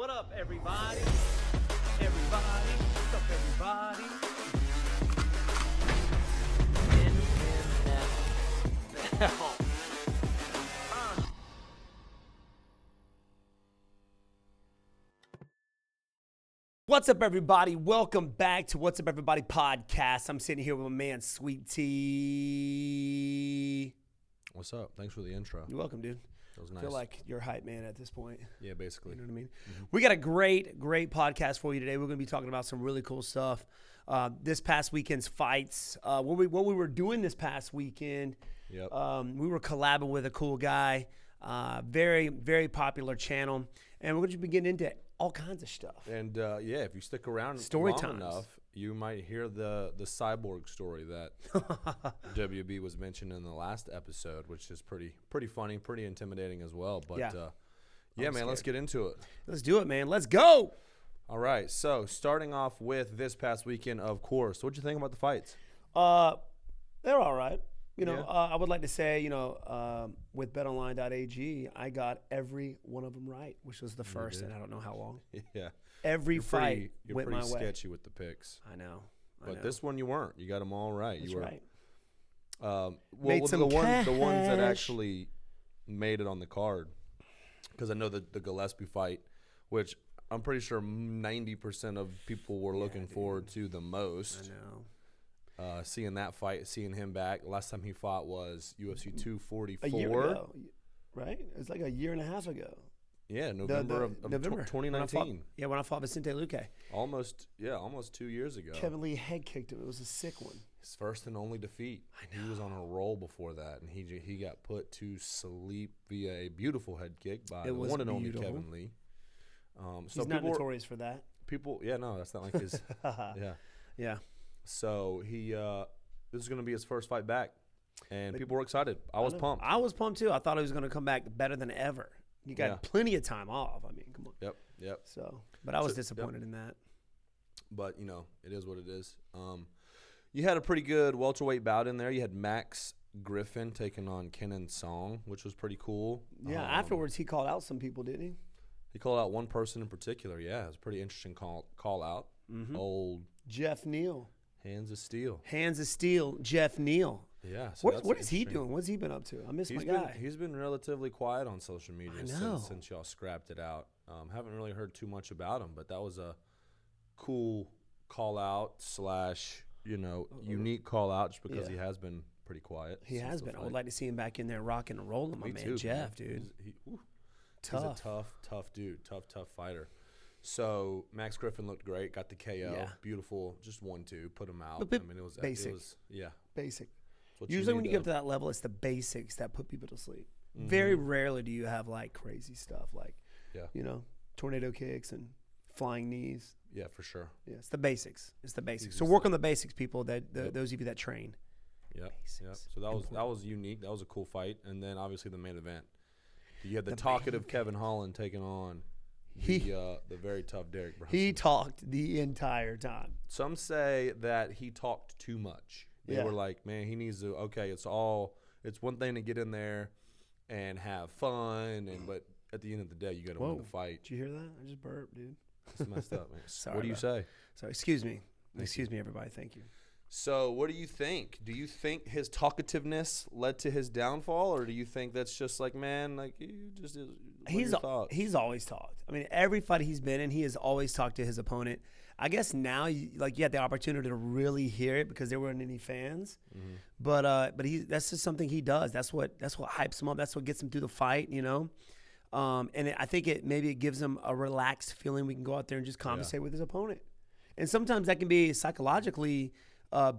What up, everybody? Everybody, what's up, everybody? What's up, everybody? Welcome back to What's Up, Everybody podcast. I'm sitting here with my man, Sweet T. What's up? Thanks for the intro. You're welcome, dude. That was nice. I feel like you're a hype man at this point. Yeah, basically. You know what I mean? Mm-hmm. We got a great podcast for you today. We're going to be talking about some really cool stuff. This past weekend's fights. What we were doing this past weekend, Yep. we were collabing with a cool guy. Very, very popular channel. And we're going to be getting into all kinds of stuff. And yeah, if you stick around Story long times. enough, you might hear the Cyborg story that WB was mentioned in the last episode, which is pretty funny, pretty intimidating as well. But yeah, man, scared. let's get into it. Let's do it, man. Let's go. All right, so starting off with this past weekend, of course. What'd you think about the fights? They're all right. You know, Yeah. I would like to say, with betonline.ag, I got every one of them right, which was the first in I don't know how long. Yeah. Every fight You're went pretty my way. sketchy with the picks. I know. But this one you weren't. You got them all right. That's you were right. Well, some the ones that cash. actually made it on the card, because I know the Gillespie fight, which I'm pretty sure 90% of people were looking forward to the most. I know. Seeing that fight, seeing him back. Last time he fought was UFC 244. A year ago, right? It's like a year and a half ago. Yeah, November of November 2019. When I fought Vicente Luque. Almost 2 years ago. Kevin Lee head kicked him. It was a sick one. His first and only defeat. I know. He was on a roll before that, and he got put to sleep via a beautiful head kick by the one and only Kevin Lee. So He's not notorious for that. That's not like his. Yeah. Yeah. So this is going to be his first fight back, and people were excited. I was pumped. I was pumped too. I thought he was going to come back better than ever. You got plenty of time off. I mean, come on. Yep. So, but I was disappointed in that. But it is what it is. You had a pretty good welterweight bout in there. You had Max Griffin taking on Kenan Song, which was pretty cool. Yeah. Afterwards, he called out some people, didn't he? He called out one person in particular. Yeah, it was a pretty interesting call out. Mm-hmm. Old Jeff Neal. Hands of Steel. Hands of Steel, Jeff Neal. Yeah. So what is he doing? What's he been up to? I miss my guy. He's been relatively quiet on social media know. since y'all scrapped it out. Haven't really heard too much about him, but that was a cool call out / unique call out just because he has been pretty quiet. He has been. I would like to see him back in there rocking and rolling, my man too, Jeff, man. dude. He's a tough dude, tough fighter. So Max Griffin looked great, got the KO, Yeah. beautiful, just 1-2, put him out. But I mean, it was basic. It's Basic. what Usually need, when you get up to that level, it's the basics that put people to sleep. Mm-hmm. Very rarely do you have like crazy stuff like, tornado kicks and flying knees. Yeah, for sure. Yeah, it's the basics. So work on the basics, people. Those of you that train. Yep. Basics. So that was unique. That was a cool fight. And then obviously the main event. You had the talkative Kevin Holland taking on the very tough Derek Brunson. He talked the entire time. Some say that he talked too much. They were like, man, he needs to. Okay, it's one thing to get in there and have fun, but at the end of the day, you got to win the fight. Did you hear that? I just burped, dude. It's messed up, man. Sorry. What do you say? Sorry. Excuse me. Excuse me, everybody. Thank you. So, what do you think? Do you think his talkativeness led to his downfall, or do you think that's just like, man, like you just? He's always talked. I mean, every fight he's been in, he has always talked to his opponent. I guess now, you had the opportunity to really hear it because there weren't any fans. Mm-hmm. But that's just something he does. That's what hypes him up. That's what gets him through the fight. I think it gives him a relaxed feeling. We can go out there and just conversate with his opponent. And sometimes that can be psychologically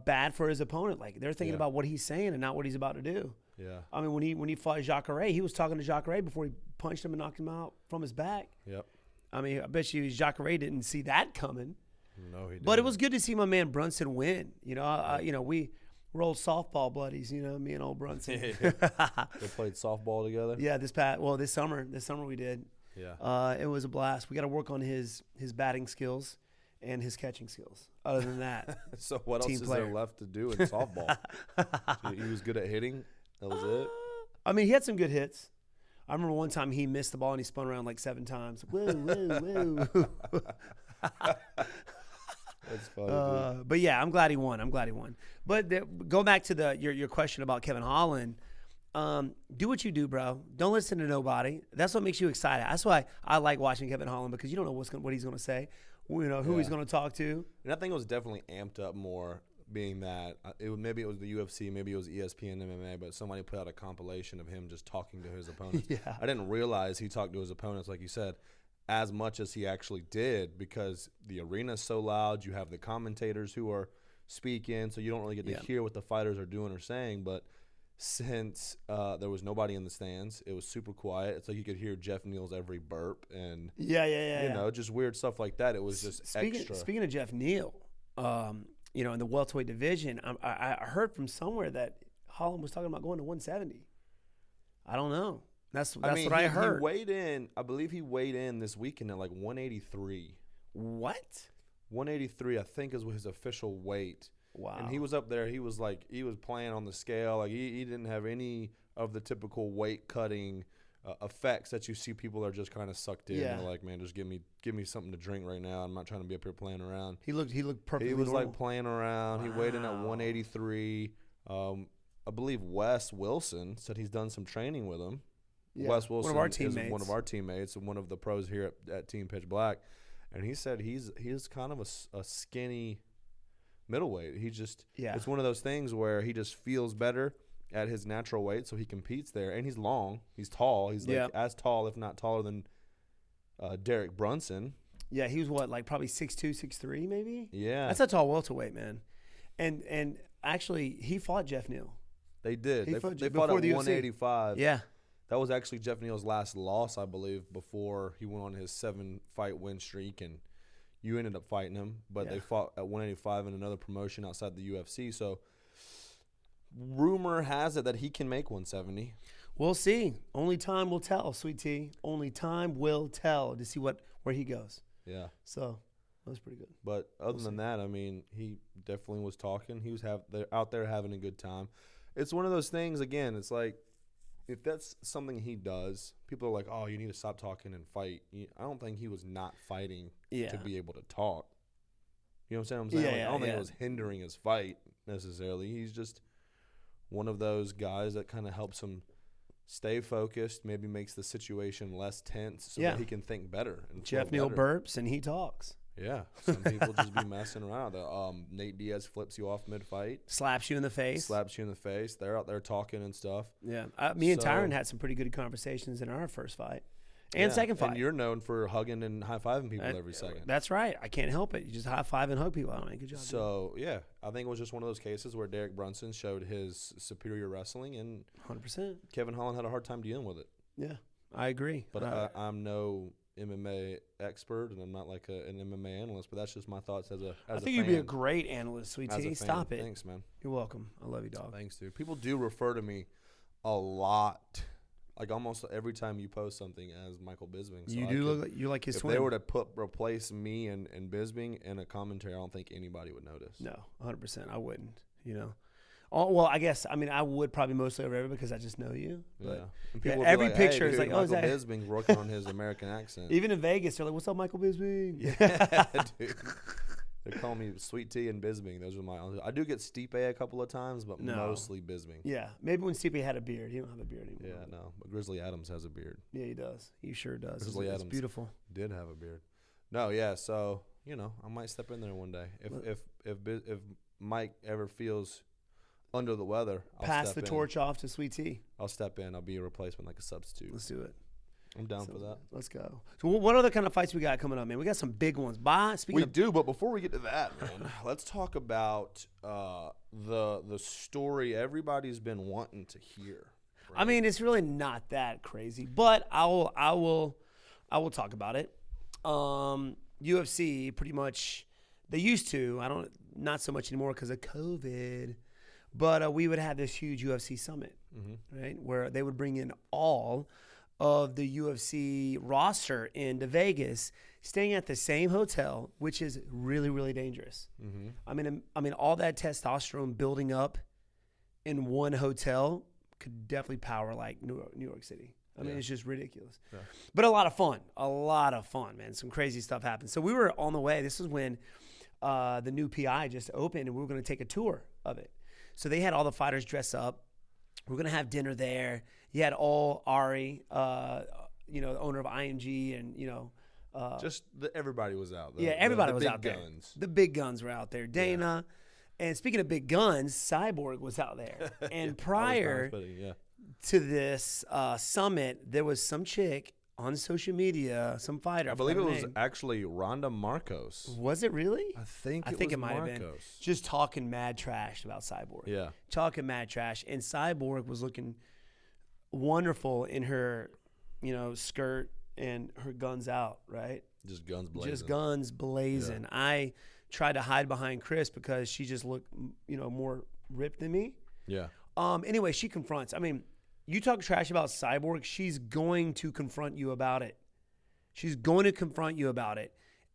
bad for his opponent. Like they're thinking about what he's saying and not what he's about to do. Yeah. I mean, when he fought Jacare, he was talking to Jacare before he punched him and knocked him out from his back. Yep. I mean, I bet you Jacare didn't see that coming. No, he didn't. But it was good to see my man Brunson win. We're old softball buddies. Me and old Brunson. They played softball together. Yeah, this summer we did. Yeah. It was a blast. We got to work on his batting skills and his catching skills. Other than that, so what else is there left to do in softball? He was good at hitting. That was it. I mean, he had some good hits. I remember one time he missed the ball and he spun around like 7 times. Whoa, whoa, whoa. That's funny, But yeah, I'm glad he won. But go back to your question about Kevin Holland. Do what you do, bro. Don't listen to nobody. That's what makes you excited. That's why I like watching Kevin Holland, because you don't know what he's going to say, who he's going to talk to. And I think it was definitely amped up more, being that maybe it was the UFC, maybe it was ESPN MMA, but somebody put out a compilation of him just talking to his opponents. Yeah. I didn't realize he talked to his opponents, like you said, as much as he actually did, because the arena's so loud. You have the commentators who are speaking, so you don't really get to hear what the fighters are doing or saying. But since there was nobody in the stands, it was super quiet. It's like you could hear Jeff Neal's every burp and you know, just weird stuff like that. It was just extra. Speaking of Jeff Neal, you know, in the welterweight division, I heard from somewhere that Holland was talking about going to 170. I don't know. That's what I heard. He weighed in. I believe he weighed in this weekend at like 183. What? 183, I think, is his official weight. Wow. And he was up there. He was playing on the scale. Like he didn't have any of the typical weight cutting effects that you see. People are just kind of sucked in. They're like, man, just give me something to drink right now. I'm not trying to be up here playing around. He looked perfectly. He was normal. like playing around. Wow. He weighed in at 183. I believe Wes Wilson said he's done some training with him. Yeah. Wes Wilson is one of our teammates and one of the pros here at Team Pitch Black, and he said he's kind of a skinny middleweight. He just it's one of those things where he just feels better at his natural weight, so he competes there. And he's long, he's tall, he's like as tall, if not taller than Derek Brunson. Yeah, he was like probably 6'2", 6'3", maybe. Yeah, that's a tall welterweight, man. And actually, he fought Jeff Neal. They did. They fought at the 185. Yeah. That was actually Jeff Neal's last loss, I believe, before he went on his 7-fight win streak, and you ended up fighting him. But they fought at 185 in another promotion outside the UFC. So rumor has it that he can make 170. We'll see. Only time will tell, Sweet Tea. Only time will tell to see where he goes. Yeah. So that was pretty good. But other than that, I mean, he definitely was talking. He was out there having a good time. It's one of those things, again, it's like, if that's something he does, people are like, oh, you need to stop talking and fight. I don't think he was not fighting to be able to talk. You know what I'm saying? I don't think it was hindering his fight necessarily. He's just one of those guys that kind of helps him stay focused, maybe makes the situation less tense so that he can think better. And Jeff Neal burps and he talks. Yeah, some people just be messing around. Nate Diaz flips you off mid-fight. Slaps you in the face. They're out there talking and stuff. Yeah, me and Tyron had some pretty good conversations in our first fight and second fight. And you're known for hugging and high-fiving people every second. That's right. I can't help it. You just high-five and hug people. I don't make a job. So, yeah, I think it was just one of those cases where Derek Brunson showed his superior wrestling, and 100%. Kevin Holland had a hard time dealing with it. Yeah, I agree. But I'm no MMA expert, and I'm not like an MMA analyst, but that's just my thoughts as a I think you'd be a great analyst, Sweet Tea. Stop it. Thanks, man. You're welcome. I love you, dog. Thanks, dude. People do refer to me a lot, like almost every time you post something, as Michael Bisping. So you do look like you're like his twin. If they were to replace me and Bisping in a commentary, I don't think anybody would notice. No, 100%. I wouldn't. You know. Oh, well, I guess, I would probably mostly over everybody because I just know you. But every picture is like, Michael Bisping's working on his American accent. Even in Vegas, they're like, what's up, Michael Bisping? Yeah, dude. They call me Sweet Tea and Bisping. Those are I do get Stipe a couple of times, but mostly Bisping. Yeah, maybe when Stipe had a beard. He don't have a beard anymore. Yeah, no. But Grizzly Adams has a beard. Yeah, he does. He sure does. Grizzly Adams beautiful. Did have a beard. No, yeah. So I might step in there one day if Mike ever feels under the weather. Pass the torch off to Sweet Tea. I'll step in. I'll be a replacement, like a substitute. Let's do it. I'm down for that. Let's go. So what other kind of fights we got coming up, man? We got some big ones. We do, but before we get to that, man, let's talk about the story everybody's been wanting to hear. Right? I mean, it's really not that crazy, but I will talk about it. UFC pretty much, they used to. Not so much anymore because of COVID. But we would have this huge UFC summit, right, where they would bring in all of the UFC roster into Vegas, staying at the same hotel, which is really, really dangerous. I mean, all that testosterone building up in one hotel could definitely power like New York City. I mean, it's just ridiculous. Yeah. But a lot of fun, man. Some crazy stuff happened. So we were on the way. This is when the new PI just opened, and we were going to take a tour of it. So they had all the fighters dress up. We were going to have dinner there. You had all Ari, the owner of IMG, and, everybody was out. Everybody was out there. there. The big guns were out there. Dana. Yeah. And speaking of big guns, Cyborg was out there. And prior to this summit, there was some chick on social media, some fighter. I believe it was actually Rhonda Marcos. Was it really? I think it might have been. Just talking mad trash about Cyborg. Yeah. Talking mad trash. And Cyborg was looking wonderful in her, skirt and her guns out, right? Just guns blazing. Yeah. I tried to hide behind Chris because she just looked, more ripped than me. Yeah. Anyway, she confronts. I mean, you talk trash about Cyborg, she's going to confront you about it.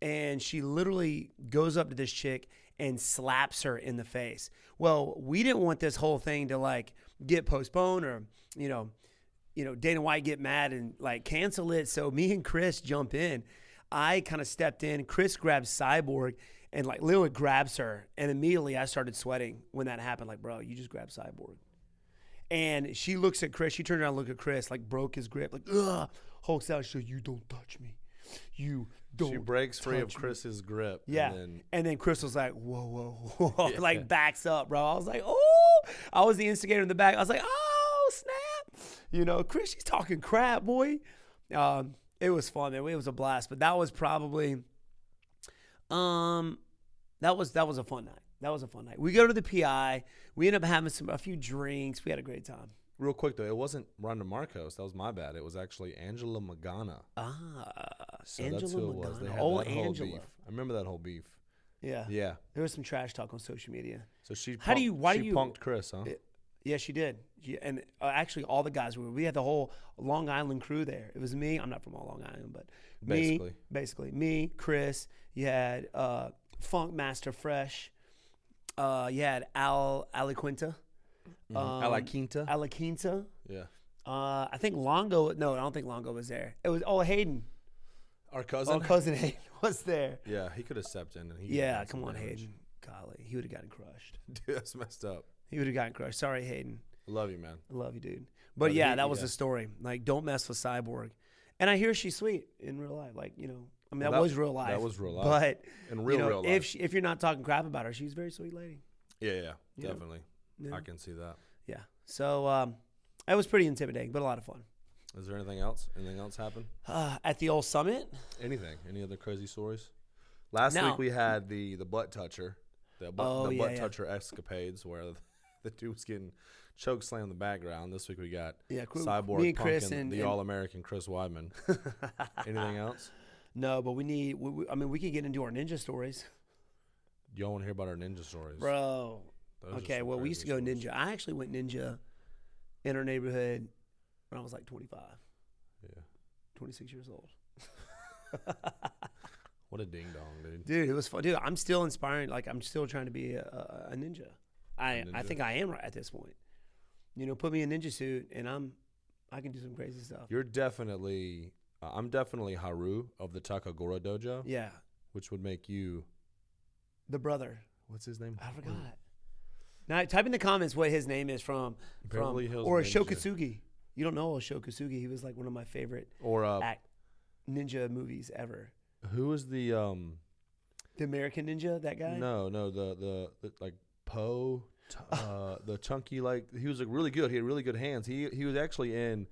And she literally goes up to this chick and slaps her in the face. Well, we didn't want this whole thing to get postponed or, Dana White get mad and cancel it. So me and Chris jump in. I kind of stepped in. Chris grabs Cyborg and literally grabs her. And immediately I started sweating when that happened. Bro, you just grabbed Cyborg. And she looks at Chris. She turned around and looked at Chris, broke his grip. Ugh. Hulks out. She said, you don't touch me. You don't. She breaks free of Chris's grip. Yeah. And then Chris was like, whoa, whoa. Yeah. Backs up, bro. I was like, oh. I was the instigator in the back. I was like, oh, snap. Chris, she's talking crap, boy. It was fun, man. It was a blast. But that was probably, that was a fun night. We go to the PI. We end up having a few drinks. We had a great time. Real quick, though, it wasn't Rhonda Marcos. That was my bad. It was actually Angela Magana. So Angela that's who it Magana. was. They had Old that whole Angela. beef. I remember that whole beef. Yeah. Yeah. There was some trash talk on social media. So she punked Chris, huh? Yeah, she did. And actually, all the guys we had the whole Long Island crew there. It was me. I'm not from all Long Island, but basically me, Chris. You had Funk Master Fresh. You had Aliquinta. Aliquinta. Yeah. I think Longo. No, I don't think Longo was there. It was Hayden. Our cousin. Our cousin Hayden was there. Yeah, he could have stepped in. And come on, Hayden. Golly, he would have gotten crushed. Dude, that's messed up. He would have gotten crushed. Sorry, Hayden. I love you, man. I love you, dude. But that was the story. Don't mess with Cyborg. And I hear she's sweet in real life. That was real life. That was real life. But in real life. If you're not talking crap about her, she's a very sweet lady. Yeah, definitely. Yeah. I can see that. Yeah. So it was pretty intimidating, but a lot of fun. Is there anything else? Anything else happen? At the old summit? Anything? Any other crazy stories? Last week we had the butt toucher. The butt toucher escapades where the dude was getting choke slammed in the background. This week we got Cyborg, me and Chris, and the All-American Chris Weidman. Anything else? No, but we could get into our ninja stories. Y'all want to hear about our ninja stories? Bro. Okay, well, we used to go ninja. I actually went ninja in our neighborhood when I was 25. Yeah. 26 years old. What a ding dong, dude. Dude, it was fun. Dude, I'm still inspiring. I'm still trying to be a ninja. I think I am right at this point. Put me in a ninja suit and I can do some crazy stuff. You're definitely, I'm definitely Haru of the Takagura Dojo. Yeah. Which would make you the brother. What's his name? I forgot. Now type in the comments what his name is from Beverly Hills or Ninja. Shokatsugi. You don't know Shokatsugi. He was one of my favorite ninja movies ever. Who was the American Ninja? That guy? No, the Poe, the chunky he was really good. He had really good hands. He was actually in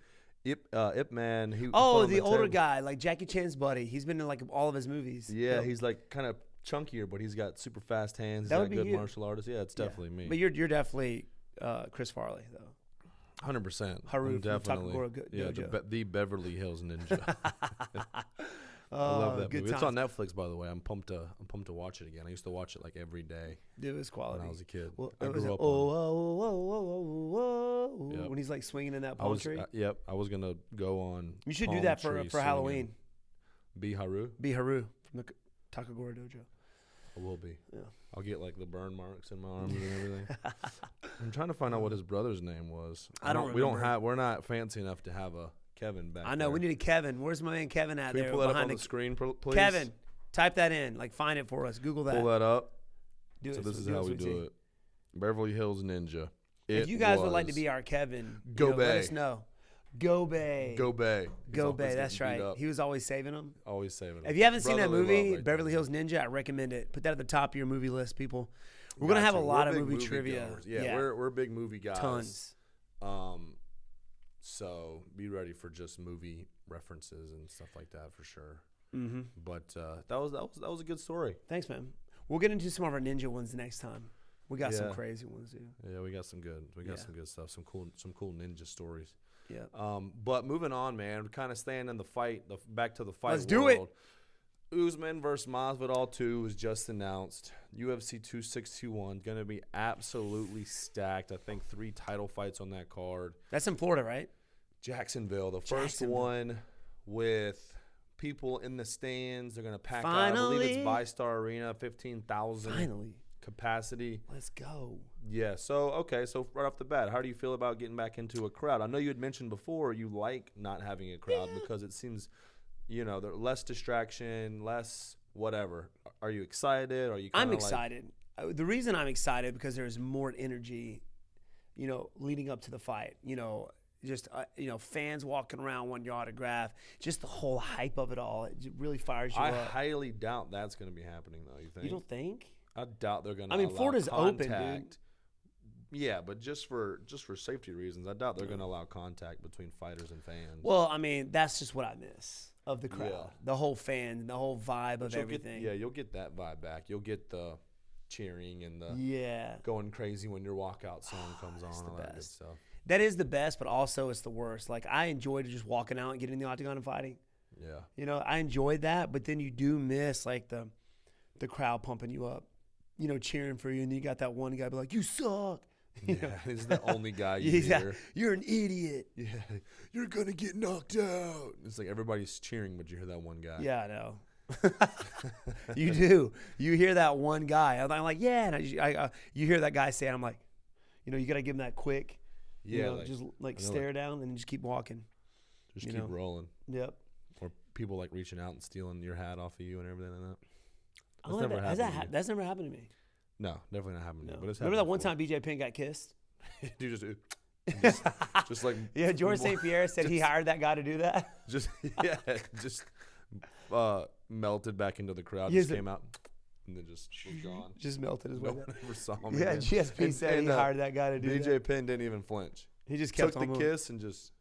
Ip Man. The older guy, Jackie Chan's buddy. He's been in all of his movies. Yeah, he's kind of chunkier, but he's got super fast hands. He's got good martial artist. Yeah, it's definitely me. But you're definitely Chris Farley though. 100%. Haru definitely. Dojo. The Beverly Hills Ninja. I love that movie. It's on Netflix, by the way. I'm pumped to watch it again. I used to watch it every day. Dude, it was quality when I was a kid. Well, I grew up on. When he's swinging in that palm tree. Yep. I was gonna go on. You should do that for Halloween. Be Haru. Be Haru from the Takagura Dojo. I will be. Yeah. I'll get the burn marks in my arms and everything. I'm trying to find out what his brother's name was. I don't remember. We're not fancy enough to have a Kevin back I know. there. We need a Kevin. Where's my man Kevin at Can we there? pull that up on behind the screen, please? Kevin, type that in. Like, find it for us. Google that. Pull that up. Do So it. this is do how it, we sweet do tea. it. Beverly Hills Ninja. If you guys would like to be our Kevin, Go let Bay. us know. Go Bay. Go Bay. Go Bay. That's right. He was always saving them. Always saving them. If you haven't seen that Brotherly movie, love right Beverly there. Hills Ninja, I recommend it. Put that at the top of your movie list, people. We're Got gonna have a to. lot We're of big movie trivia. goers. Yeah, we're big movie guys. Tons. So be ready for just movie references and stuff like that for sure. Mm-hmm. But that was a good story. Thanks, man. We'll get into some of our ninja ones next time. We got some Yeah. crazy ones, dude. Yeah, we got some good. We got Yeah. some good stuff. Some cool ninja stories. Yeah. But moving on, man. Kind of staying in the fight. Back to the fight. Let's do it. world. Usman versus Masvidal 2 was just announced. UFC 2621 going to be absolutely stacked. I think 3 title fights on that card. That's in Florida, right? Jacksonville, the first Jacksonville. one with people in the stands. They're going to pack out. Finally. I believe it's Bi-Star Arena, 15,000 Finally. capacity. Let's go. Yeah. So right off the bat, how do you feel about getting back into a crowd? I know you had mentioned before you like not having a crowd because it seems, there's less distraction, less whatever. Are you excited? Are you? I'm excited. The reason I'm excited because there's more energy, leading up to the fight. Just fans walking around wanting your autograph. Just the whole hype of it all. It really fires you I up. highly doubt that's going to be happening, though. You think? You don't think? I doubt they're going to. I mean, allow Florida's open, contact. dude. Yeah, but just for safety reasons, I doubt they're going to allow contact between fighters and fans. Well, I mean, that's just what I miss of the crowd. Yeah. The whole fan, the whole vibe of everything. You'll get that vibe back. You'll get the cheering and the going crazy when your walkout song comes on. All that good stuff. That is the best, but also it's the worst. Like, I enjoyed just walking out and getting in the octagon and fighting. Yeah. I enjoyed that, but then you do miss, like, the crowd pumping you up, cheering for you, and then you got that one guy be like, you suck. He's the only guy you hear. You're an idiot. Yeah, you're going to get knocked out. It's like everybody's cheering, but you hear that one guy. Yeah, I know. You do. You hear that one guy. I'm like, yeah. And you hear that guy say it. I'm like, you got to give him that quick. Just stare down and just keep walking. Just keep rolling. Yep. Or people like reaching out and stealing your hat off of you and everything like that. That's never happened to me. No, definitely not happened to me. But it's Remember that happened one before. time BJ Penn got kissed? Dude, just like yeah. George St. Pierre said he hired that guy to do that. Just melted back into the crowd. Yes, just came out. And then just was gone. Just melted his way. No one ever saw him. Yeah, again. GSP said he hired that guy to do BJ that. Penn didn't even flinch. He just kept took on the moving. kiss and just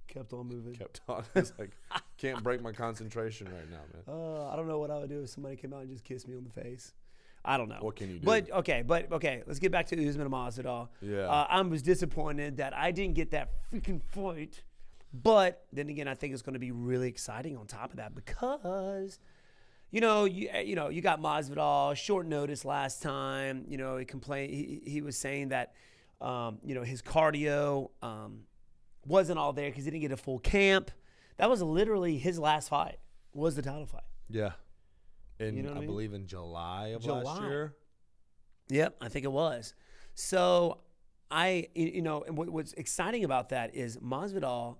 kept on moving. kept on. He's like, can't break my concentration right now, man. I don't know what I would do if somebody came out and just kissed me on the face. I don't know. What can you do? But okay. Let's get back to Usman and Masvidal. Yeah. I was disappointed that I didn't get that freaking fight. But then again, I think it's going to be really exciting on top of that because, you got Masvidal, short notice last time. He complained. He was saying that, his cardio wasn't all there because he didn't get a full camp. That was literally his last fight. Was the title fight. Yeah. You know what I mean? believe in July of last year. Yep, I think it was. So and what's exciting about that is Masvidal,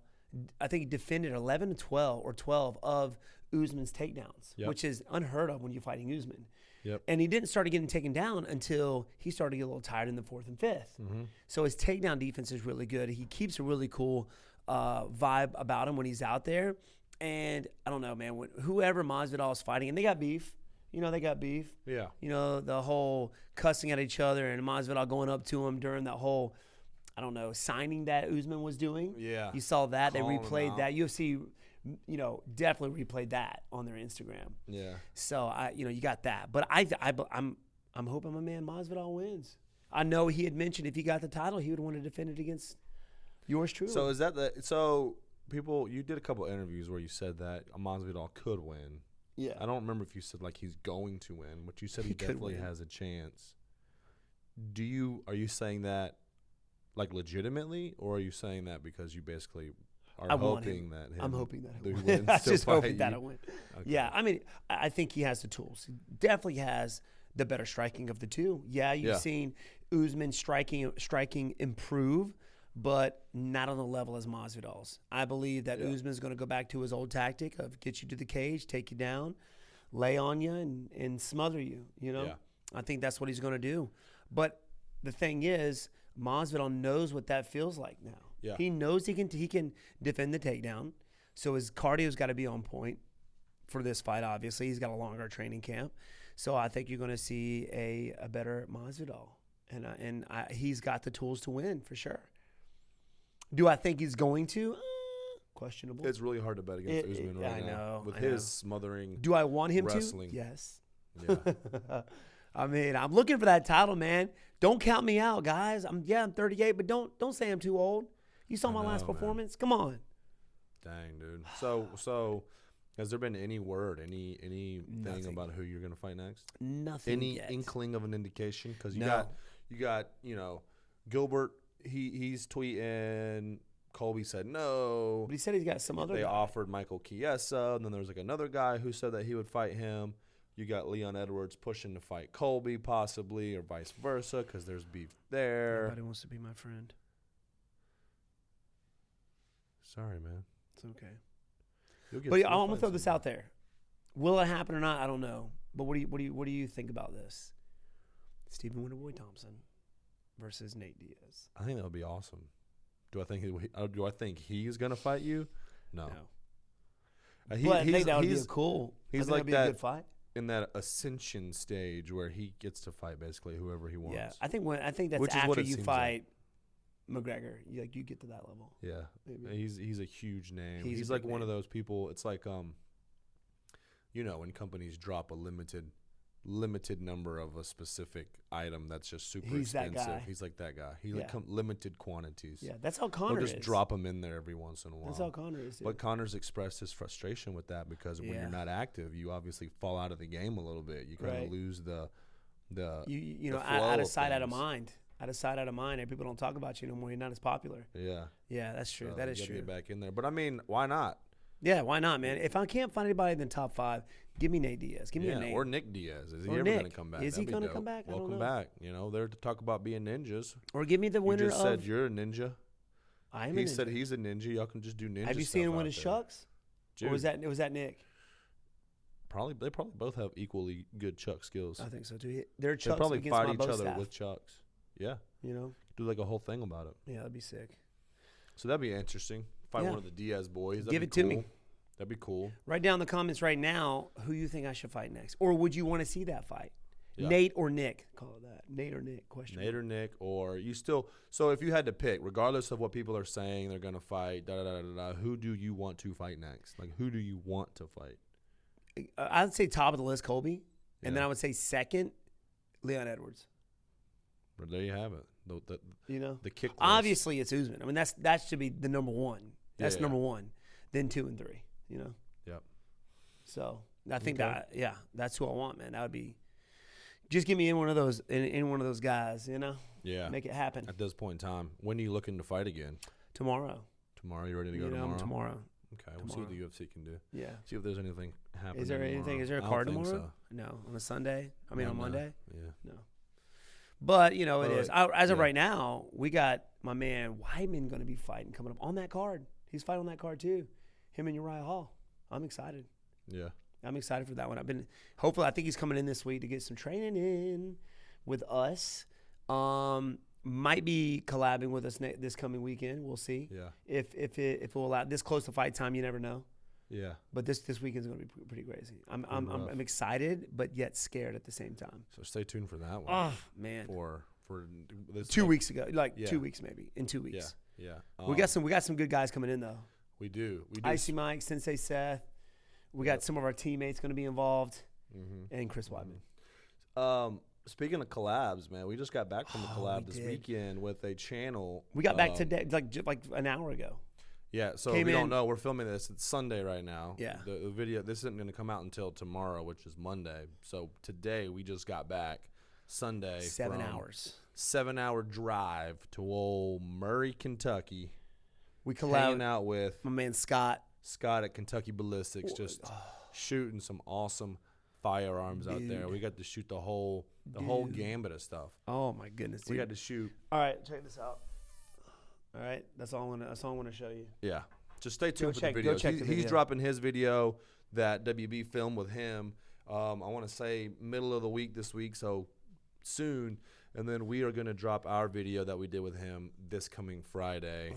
I think he defended 11 to 12 or 12 of Usman's takedowns, which is unheard of when you're fighting Usman. Yep. And he didn't start getting taken down until he started to get a little tired in the 4th and 5th. Mm-hmm. So his takedown defense is really good. He keeps a really cool vibe about him when he's out there. And I don't know, man, whoever Masvidal is fighting, and they got beef. They got beef. Yeah. The whole cussing at each other and Masvidal going up to him during that whole, signing that Usman was doing. Yeah. You saw that. They Calling him replayed out. that. UFC, definitely replayed that on their Instagram. Yeah. So, you got that. But I'm hoping my man Masvidal wins. I know he had mentioned if he got the title, he would want to defend it against yours truly. So is that people, you did a couple interviews where you said that Masvidal could win. Yeah. I don't remember if you said he's going to win, but you said he definitely has a chance. Are you saying that legitimately, or are you saying that because you basically are hoping that I'm hoping that he he'll wins win. I'm to just fight hoping you? that he'll win. Okay. Yeah, I mean, I think he has the tools. He definitely has the better striking of the two. Yeah, you've seen Usman striking improve. but not on the level as Masvidal's. I believe that Usman's going to go back to his old tactic of get you to the cage, take you down, lay on you, and smother you. You know, I think that's what he's going to do. But the thing is, Masvidal knows what that feels like now. Yeah. He knows he can defend the takedown. So his cardio's got to be on point for this fight. Obviously, he's got a longer training camp. So I think you're going to see a better Masvidal, and he's got the tools to win for sure. Do I think he's going to? Questionable. It's really hard to bet against Usman right now. With his smothering. Do I want him wrestling. to? Yes. Yeah. I mean, I'm looking for that title, man. Don't count me out, guys. I'm 38, but don't say I'm too old. You saw my last performance. Come on. Dang, dude. So has there been any word, anything about who you're gonna fight next? Nothing. Any yet. inkling of an indication? Because you got Gilbert. He's tweeting. Colby said no. But he said he's got some other. They guy. offered Michael Chiesa, and then there was like another guy who said that he would fight him. You got Leon Edwards pushing to fight Colby, possibly, or vice versa, because there's beef there. Everybody wants to be my friend. Sorry, man. It's okay. But I'm gonna throw this out there. Will it happen or not? I don't know. But what do you think about this? Stephen Wonderboy Thompson versus Nate Diaz. I think that would be awesome. Do I think he's gonna fight you? No. But I think that would be cool. He's like that a good fight. In that ascension stage where he gets to fight basically whoever he wants. Yeah, I think that's after you fight McGregor. You get to that level. Yeah, maybe. He's a huge name. He's like one of those people. It's like when companies drop a limited number of a specific item that's just super expensive. That guy. He's like that guy. He limited quantities. Yeah, that's how Conor is. Just drop him in there every once in a while. That's how Conor is. But Conor's expressed his frustration with that because when you're not active, you obviously fall out of the game a little bit. You kind of lose the out of sight, out of mind. Out of sight, out of mind. And people don't talk about you no more. You're not as popular. Yeah. Yeah, that's true. So that is true. Get back in there. But I mean, why not? Yeah, why not, man? If I can't find anybody in the top 5, give me Nate Diaz. Give me a name. Or Nick Diaz. Is he ever going to come back? Is he going to come back? Welcome back. They're to talk about being ninjas. Or give me the winner of. You just said you're a ninja. I am a ninja. He said he's a ninja. Y'all can just do ninja. Have you seen him win his chucks? Dude. Or was that Nick? They probably both have equally good chuck skills. I think so too. They're chucks. They probably against fight my each bow other staff. with chucks. Yeah. Do like a whole thing about it. Yeah, that'd be sick. So that'd be interesting. Fight one of the Diaz boys. That'd Give it to me. That'd be cool. Write down in the comments right now who you think I should fight next. Or would you want to see that fight? Yeah. Nate or Nick? Call it that. Nate or Nick? Question. Nate or Nick, or you still. So if you had to pick, regardless of what people are saying, they're gonna fight. Who do you want to fight next? Like, who do you want to fight? I'd say top of the list, Colby, and then I would say second, Leon Edwards. But there you have it. The kick. Obviously, it's Usman. I mean, that should be the number one. That's number one. Then 2 and 3. Yep. So I think that's who I want, man. That would be. Just give me in one of those guys, Yeah. Make it happen. At this point in time, when are you looking to fight again? Tomorrow. Tomorrow, you ready to go tomorrow? Tomorrow. Okay, we'll see what the UFC can do. Yeah. See if there's anything happening. Is there anything? Tomorrow. Is there a card tomorrow? So. No. On a Sunday? On Monday? Yeah. No. But, it is. As of right now, we got my man Weidman going to be fighting coming up on that card. He's fighting on that card too. Him and Uriah Hall. I'm excited. Yeah. I'm excited for that one. Hopefully, I think he's coming in this week to get some training in with us. Might be collabing with us this coming weekend. We'll see. Yeah. If it will allow. This close to fight time, you never know. Yeah. But this weekend's going to be pretty crazy. I'm excited, but yet scared at the same time. So stay tuned for that one. Oh man. For this 2 weeks ago, 2 weeks maybe. In 2 weeks. Yeah. We got some good guys coming in though. We do. Icy Mike, Sensei Seth. We got some of our teammates going to be involved, and Chris Weidman. Speaking of collabs, man, we just got back from the collab this weekend with a channel. We got back today, like an hour ago. Yeah, so if you don't know, we're filming this. It's Sunday right now. Yeah. The video, this isn't going to come out until tomorrow, which is Monday. So today we just got back. Sunday. 7 hours. 7-hour drive to old Murray, Kentucky. We collabed hanging out with my man Scott. Scott at Kentucky Ballistics, just shooting some awesome firearms out there. We got to shoot the whole gambit of stuff. Oh my goodness, dude. We got to shoot. All right, check this out. All right, that's all I want to show you. Yeah, just stay tuned for the Go videos. check the video. He's dropping his video that WB filmed with him. I want to say middle of the week this week, so soon. And then we are going to drop our video that we did with him this coming Friday,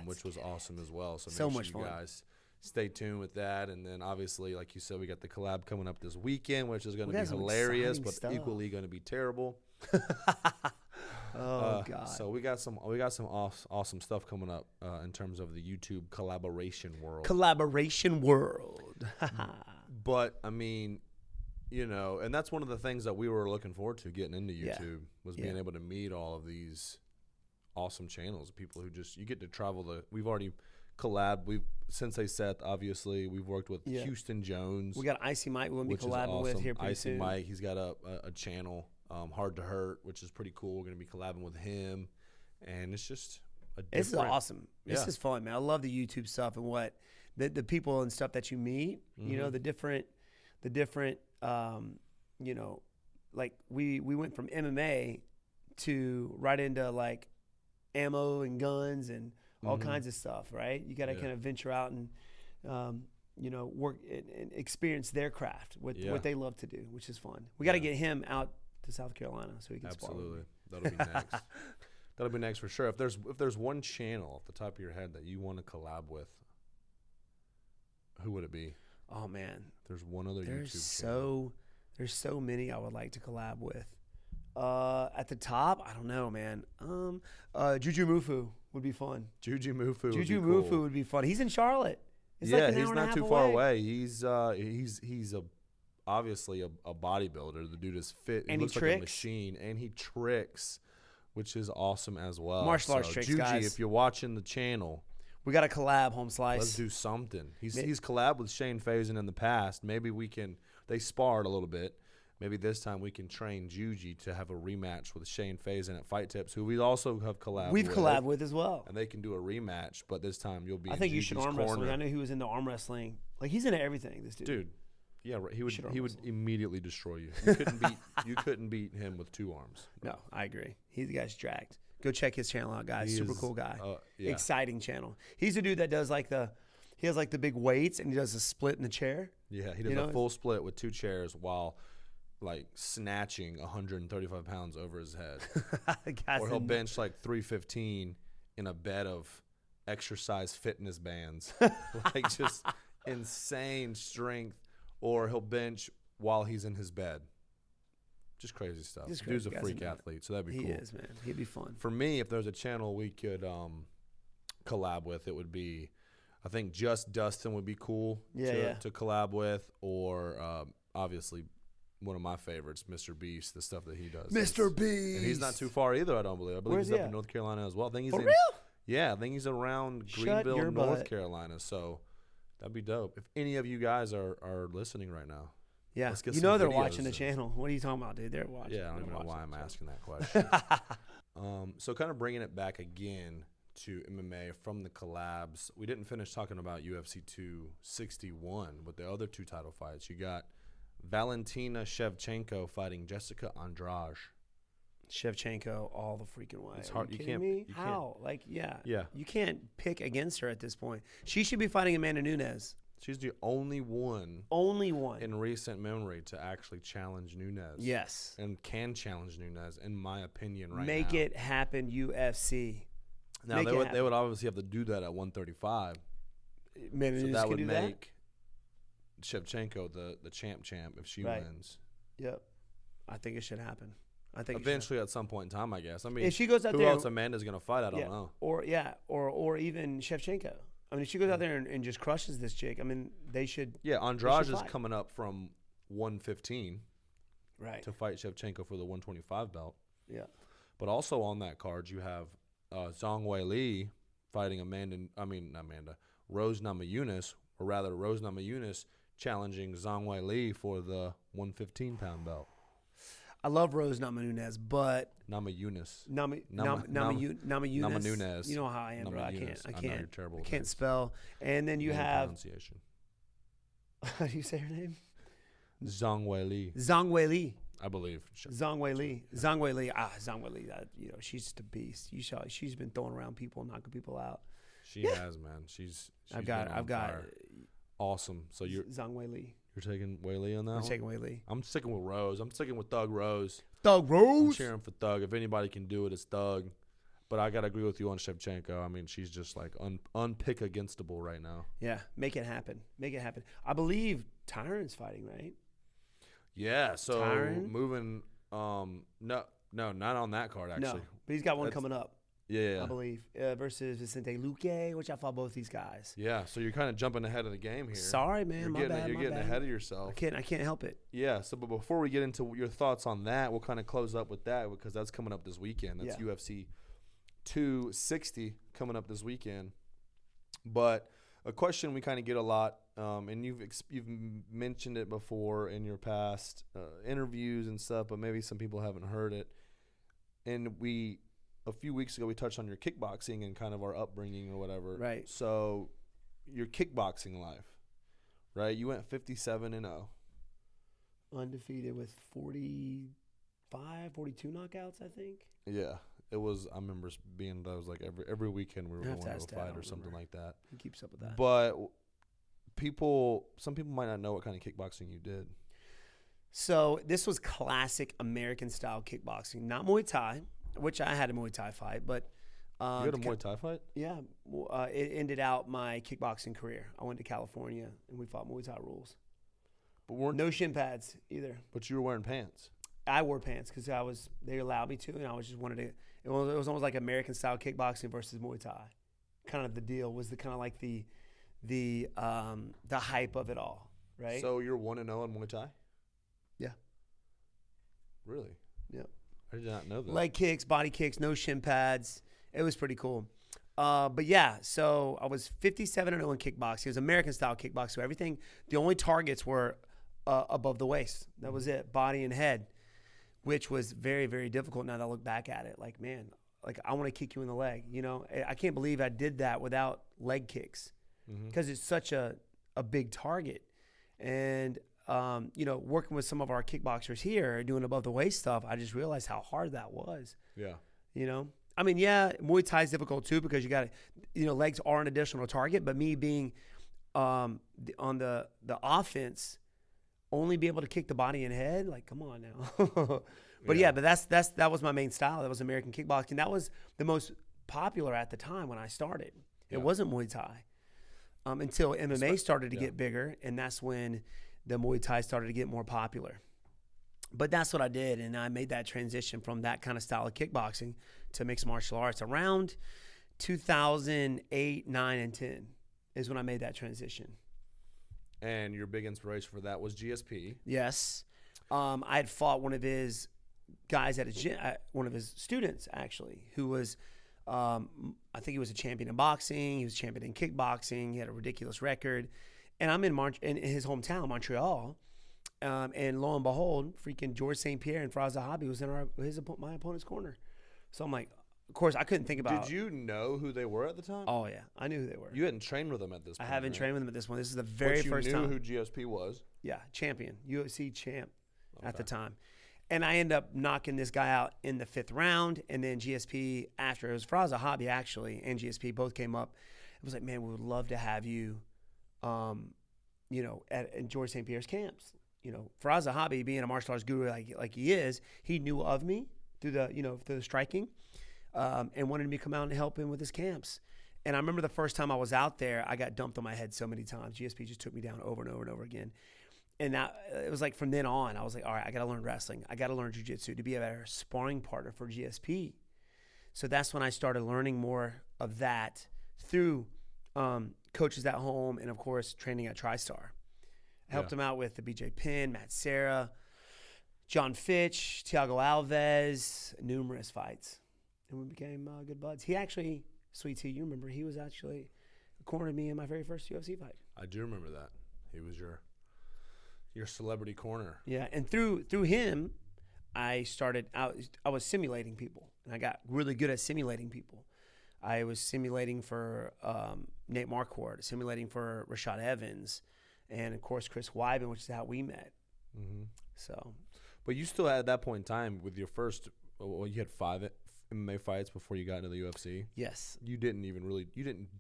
which was awesome as well. So make sure you guys stay tuned with that. And then obviously, like you said, we got the collab coming up this weekend, which is going to be hilarious, but equally going to be terrible. Oh God! So we got some awesome stuff coming up in terms of the YouTube collaboration world. But I mean, you know, and that's one of the things that we were looking forward to getting into YouTube was being able to meet all of these awesome channels, people who just you get to travel we've already collabed. Sensei Seth, obviously, we've worked with Houston Jones. We got Icy Mike we'll be collabing with here pretty soon. Icy Mike, he's got a channel, Hard to Hurt, which is pretty cool. We're going to be collabing with him, and it's just this is awesome. This is fun, man. I love the YouTube stuff and what the people and stuff that you meet. You know, the different you know, like we went from MMA to right into like ammo and guns and all kinds of stuff, right? You got to kind of venture out and, you know, work and experience their craft, what they love to do, which is fun. We got to get him out to South Carolina so he can spar. Absolutely. That'll be next. That'll be next for sure. If there's one channel off the top of your head that you want to collab with, who would it be? Oh, man. There's one other YouTube channel. There's so many I would like to collab with. At the top, I don't know, man. Juju Mufu would be fun. Juju Mufu would be fun. He's in Charlotte. It's yeah, like he's not too far away. He's obviously a bodybuilder. The dude is fit. And he looks like a machine, and he tricks, which is awesome as well. Martial arts tricks, Juju, guys. if you're watching the channel, we got to collab, Home Slice. Let's do something. He's collabed with Shane Faison in the past. Maybe we can. They sparred a little bit. Maybe this time we can train Juji to have a rematch with Shane Faison at Fight Tips, who we also have collabed with. We've collabed with as well. And they can do a rematch, but this time you'll be I think in you should Juji's arm corner. wrestling. I knew he was into arm wrestling. Like, he's into everything, this dude. Dude, yeah, right. He would immediately destroy you. You couldn't beat him with two arms. No, I agree. The guy's jacked. Go check his channel out, guys. Super cool guy. Exciting channel. He's the dude that does he has like the big weights and he does a split in the chair. Yeah, he does a full split with two chairs while like snatching 135 pounds over his head. Or he'll bench like 315 in a bed of exercise fitness bands. Like just insane strength. Or he'll bench while he's in his bed. Just crazy stuff. Dude's a freak athlete, so that'd be cool. He is, man. He'd be fun. For me, if there's a channel we could collab with, it would be, I think Just Dustin would be cool to collab with, or obviously one of my favorites, Mr. Beast, the stuff that he does. Mr. Beast! And he's not too far either, I don't believe. I believe he's up in North Carolina as well. I think he's For real? Yeah, I think he's around Greenville, North Carolina, so that'd be dope. If any of you guys are listening right now, yeah, you know they're watching the channel. What are you talking about, dude? They're watching. Yeah, I don't even know why I'm asking that question. So kind of bringing it back again to MMA from the collabs. We didn't finish talking about UFC 261 with the other two title fights. You got Valentina Shevchenko fighting Jessica Andrade. Shevchenko all the freaking way. It's hard. Are you kidding me? How? Like, yeah. You can't pick against her at this point. She should be fighting Amanda Nunes. She's the only one in recent memory to actually challenge Nunes. Yes. And can challenge Nunes, in my opinion, right now. Make it happen, UFC. Now, they would obviously have to do that at 135. Maybe so that would make Shevchenko the champ if she wins. Yep. I think it should happen. I think eventually at some point in time, I guess. I mean, if she goes out who there, else Amanda's going to fight? I don't know. Or even Shevchenko. I mean, if she goes out there and just crushes this chick, I mean, they should. Yeah, Andrade is coming up from 115 to fight Shevchenko for the 125 belt. Yeah. But also on that card, you have Zhang Weili fighting Rose Namajunas, or rather Rose Namajunas challenging Zhang Weili for the 115-pound belt. I love Rose Namajunas, but Namajunas. Namajunas. You know how I am, bro. I can't spell. And then you have pronunciation. How do you say her name? Zhang Weili. Zhang Weili. I believe. Zhang Wei Li. Zhang Wei Li. Zhang Wei Li. She's just a beast. She's been throwing around people, knocking people out. She has, man. She's I've got awesome. So you're Zhang Wei Li. You're taking Wei Li on that one? I'm taking Wei Li. I'm sticking with Rose. I'm sticking with Thug Rose. Thug Rose? I'm cheering for Thug. If anybody can do it, it's Thug. But I got to agree with you on Shevchenko. I mean, she's just like unpick-againstable right now. Yeah, make it happen. Make it happen. I believe Tyron's fighting, right? Yeah, so Tyron? moving no, not on that card, actually. No, but he's got one coming up. Yeah. I believe, versus Vicente Luque, which I fought both these guys. Yeah, so you're kind of jumping ahead of the game here. Sorry, man. You're getting ahead of yourself. I can't help it. Yeah, so but before we get into your thoughts on that, we'll kind of close up with that because that's coming up this weekend. That's UFC 260 coming up this weekend. But a question we kind of get a lot, and you've mentioned it before in your past interviews and stuff, but maybe some people haven't heard it. And a few weeks ago, we touched on your kickboxing and kind of our upbringing or whatever. Right. So your kickboxing life, right? You went 57-0. Undefeated with 45, 42 knockouts, I think. Yeah. It was, I remember being, that was like every weekend we were going to a fight or something like that. He keeps up with that. But some people might not know what kind of kickboxing you did. So this was classic American style kickboxing, not Muay Thai, which I had a Muay Thai fight, but you had a Muay Thai fight? Yeah, it ended out my kickboxing career. I went to California and we fought Muay Thai rules. But no shin pads either. But you were wearing pants. I wore pants because they allowed me to, and I was just wanted to. It was almost like American style kickboxing versus Muay Thai. Kind of the deal was the kind of like the hype of it all, right? So you're 1-0 in Muay Thai? Yeah. Really? Yep. I did not know that. Leg kicks, body kicks, no shin pads. It was pretty cool. But yeah, so I was 57-0 in kickboxing. It was American style kickboxing. So everything, the only targets were above the waist. That was it, body and head, which was very, very difficult now that I look back at it. Like, man, like I want to kick you in the leg. You know, I can't believe I did that without leg kicks because it's such a big target. And working with some of our kickboxers here doing above the waist stuff, I just realized how hard that was. Yeah. You know, I mean, yeah, Muay Thai is difficult too because you got to, legs are an additional target. But me being on the offense, only be able to kick the body and head, like, come on now. But that was my main style. That was American kickboxing. That was the most popular at the time when I started. It wasn't Muay Thai until MMA started to get bigger, and that's when the Muay Thai started to get more popular. But that's what I did, and I made that transition from that kind of style of kickboxing to mixed martial arts around 2008, 9, and 10 is when I made that transition. And your big inspiration for that was GSP. Yes. I had fought one of his guys at his gym, one of his students, actually, who was, I think he was a champion in boxing. He was a champion in kickboxing. He had a ridiculous record. And I'm in his hometown, Montreal. And lo and behold, freaking George St. Pierre and Faraz Zahabi was in my opponent's corner. So I'm like, of course, I couldn't think about. Did you know who they were at the time? Oh, yeah. I knew who they were. You hadn't trained with them at this point. I haven't trained with them at this point. This is the very first time. You knew who GSP was? Yeah, champion, UFC champ at the time. And I ended up knocking this guy out in the 5th round. And then GSP, after, it was Faraz Zahabi, actually, and GSP both came up. It was like, man, we would love to have you, at George St. Pierre's camps. Faraz Zahabi, being a martial arts guru like he is, he knew of me through the striking. And wanted me to come out and help him with his camps. And I remember the first time I was out there, I got dumped on my head so many times. GSP just took me down over and over and over again. And it was like from then on, I was like, all right, I got to learn wrestling. I got to learn jiu-jitsu to be a better sparring partner for GSP. So that's when I started learning more of that through coaches at home and, of course, training at TriStar. I helped him out with the BJ Penn, Matt Serra, John Fitch, Thiago Alves, numerous fights. And we became good buds. He actually, Sweet Tea, you remember, he was actually cornered me in my very first UFC fight. I do remember that. He was your celebrity corner. Yeah, and through him, I was simulating people, and I got really good at simulating people. I was simulating for Nate Marquardt, simulating for Rashad Evans, and, of course, Chris Weidman, which is how we met. Mm-hmm. So, But you still had at that point in time with your first. Well, you had 5 MMA fights before you got into the UFC. Yes. You didn't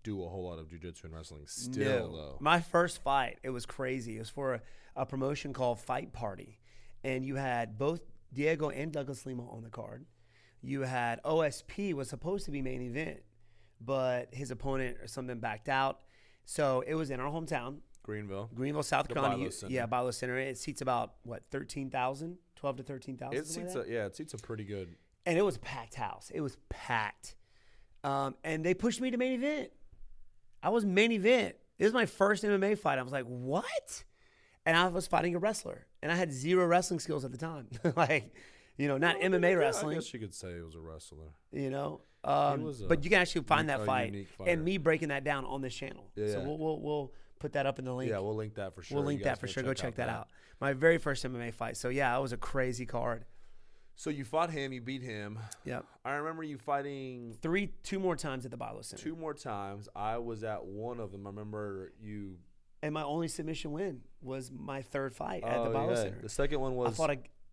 do a whole lot of jiu-jitsu and wrestling still, though. My first fight, it was crazy. It was for a promotion called Fight Party. And you had both Diego and Douglas Lima on the card. You had OSP was supposed to be main event, but his opponent or something backed out. So it was in our hometown. Greenville, South Carolina. Yeah, Bilo Center. It seats about, 13,000? 12 to 13,000? It seats a pretty good. And it was a packed house. It was packed. And they pushed me to main event. I was main event. This was my first MMA fight. I was like, what? And I was fighting a wrestler. And I had 0 wrestling skills at the time. Not MMA wrestling. I guess you could say he was a wrestler. But you can actually find that fight and me breaking that down on this channel. Yeah, so we'll put that up in the link. Yeah, we'll link that for sure. We'll link that for sure. Go check that out. My very first MMA fight. So, yeah, it was a crazy card. So you fought him. You beat him. Yep. I remember you fighting 2 more times at the Bilo Center. 2 more times. I was at one of them. I remember you. And my only submission win was my 3rd fight at the Bilo Center. The second one was.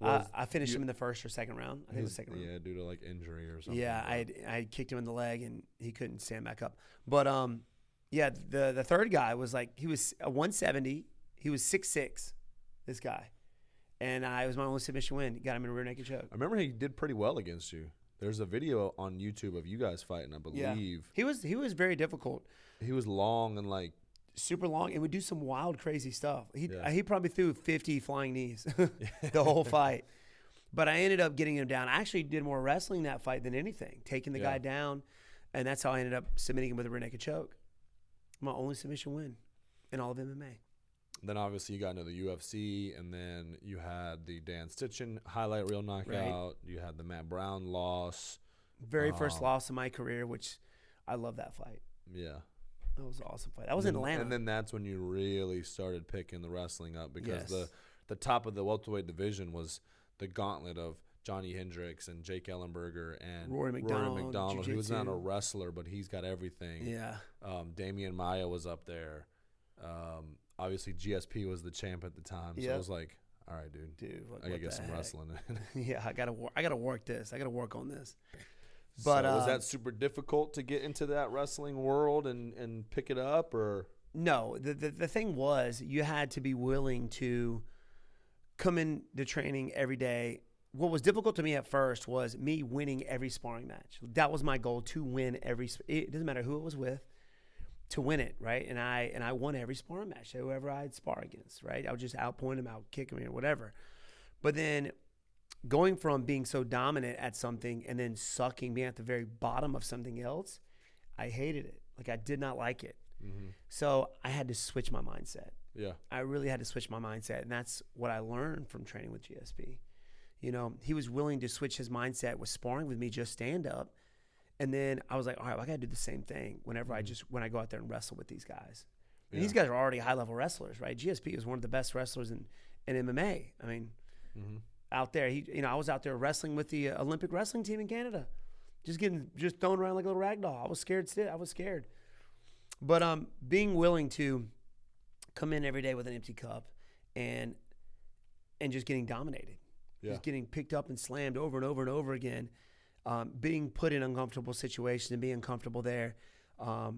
I finished him in the first or second round. I think it was second round. Yeah, due to like injury or something. Yeah, I kicked him in the leg and he couldn't stand back up. But the third guy was he was a 170. He was 6'6", this guy. And it was my only submission win. Got him in a rear naked choke. I remember he did pretty well against you. There's a video on YouTube of you guys fighting, I believe. Yeah. He was very difficult. He was long and super long and would do some wild, crazy stuff. He probably threw 50 flying knees the whole fight. But I ended up getting him down. I actually did more wrestling that fight than anything, taking the guy down. And that's how I ended up submitting him with a rear naked choke. My only submission win in all of MMA. Then obviously you got into the UFC, and then you had the Dan Stitchen highlight reel knockout. Right. You had the Matt Brown loss. Very first loss of my career, which I love that fight. Yeah. That was an awesome fight. That was in Atlanta. And then that's when you really started picking the wrestling up because the top of the welterweight division was the gauntlet of Johnny Hendricks and Jake Ellenberger and Rory McDonald who was not a wrestler, but he's got everything. Yeah. Damian Maia was up there. Obviously, GSP was the champ at the time, so I was like, "All right, dude, I gotta get some wrestling." Yeah, I gotta work this. I gotta work on this. But was that super difficult to get into that wrestling world and pick it up, or no? The thing was, you had to be willing to come into training every day. What was difficult to me at first was me winning every sparring match. That was my goal, to win every. It doesn't matter who it was with. To win it, right? And I won every sparring match, whoever I'd spar against, right? I would just outpoint him, out kick him, or whatever. But then going from being so dominant at something and then sucking, being at the very bottom of something else, I hated it. I did not like it. Mm-hmm. So I had to switch my mindset. Yeah. I really had to switch my mindset, and that's what I learned from training with GSP. He was willing to switch his mindset with sparring with me, just stand up. And then I was like, all right, I got to do the same thing whenever when I go out there and wrestle with these guys. And these guys are already high-level wrestlers, right? GSP is one of the best wrestlers in MMA. I mean, out there, I was out there wrestling with the Olympic wrestling team in Canada, just thrown around like a little rag doll. I was scared. But being willing to come in every day with an empty cup and just getting dominated, just getting picked up and slammed over and over and over again. Being put in uncomfortable situations and being comfortable there, I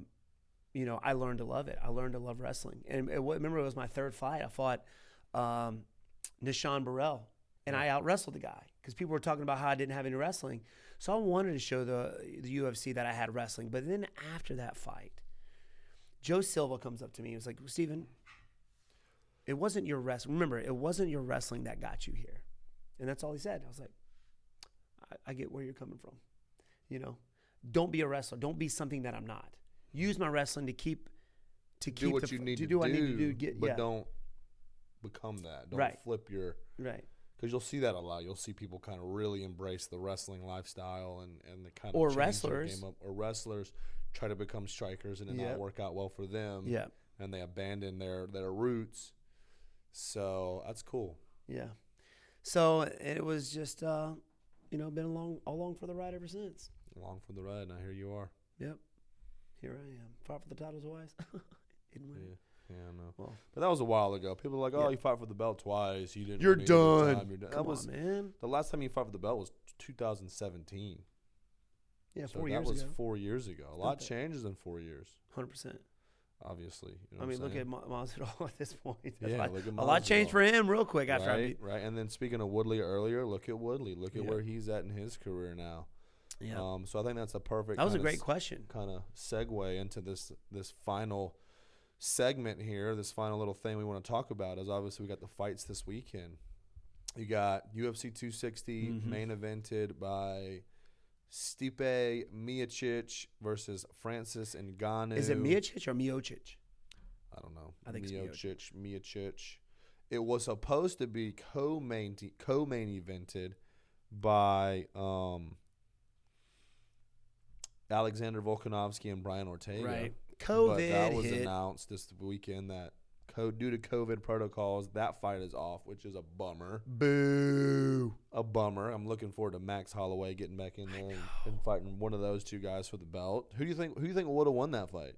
learned to love it. I learned to love wrestling. And remember, it was my 3rd fight. I fought Nishan Burrell, and I out-wrestled the guy because people were talking about how I didn't have any wrestling. So I wanted to show the UFC that I had wrestling. But then after that fight, Joe Silva comes up to me. He was like, Steven, it wasn't your wrestling. Remember, it wasn't your wrestling that got you here. And that's all he said. I was like, I get where you're coming from. Don't be a wrestler. Don't be something that I'm not. Use my wrestling to do what you need to do. What I need to do. But don't become that. Don't flip your right. Because you'll see that a lot. You'll see people kind of really embrace the wrestling lifestyle and the kind of or wrestlers game up. Or wrestlers try to become strikers and it not work out well for them. Yeah. And they abandon their roots. So that's cool. Yeah. So it was just. Been along for the ride ever since. Along for the ride, and here you are. Yep. Here I am. Fought for the title twice. Didn't win. Yeah, I know. Well, but that was a while ago. People were like, "Oh, Yeah. you fought for the belt twice. You didn't. You're win it either done. time. You're done." Come That was on, man. the last time you fought for the belt was 2017. Yeah, So 4 that years was ago. 4 years ago. A lot Okay. changes in 4 years. 100%. Obviously, you know I mean, what look I'm at Masvidal at this point. That's yeah, why- look at a lot changed Masvidal. for him real quick after I right, beat. right. And then speaking of Woodley earlier, look at Woodley. Look at Yeah. where he's at in his career now. Yeah, So I think that's a perfect. that was a kinda great question. kind of segue into this final segment here. This final little thing we want to talk about is obviously we got the fights this weekend. You got UFC 260 main evented by Stipe Miocic versus Francis Ngannou. Is it Miocic or Miocic? I don't know. I think it's Miocic. It was supposed to be co-main evented by Alexander Volkanovski and Brian Ortega. Right. But COVID that was hit. announced this weekend that due to COVID protocols, that fight is off, which is a bummer. Boo. A bummer. I'm looking forward to Max Holloway getting back in there and fighting one of those two guys for the belt. Who do you think would have won that fight?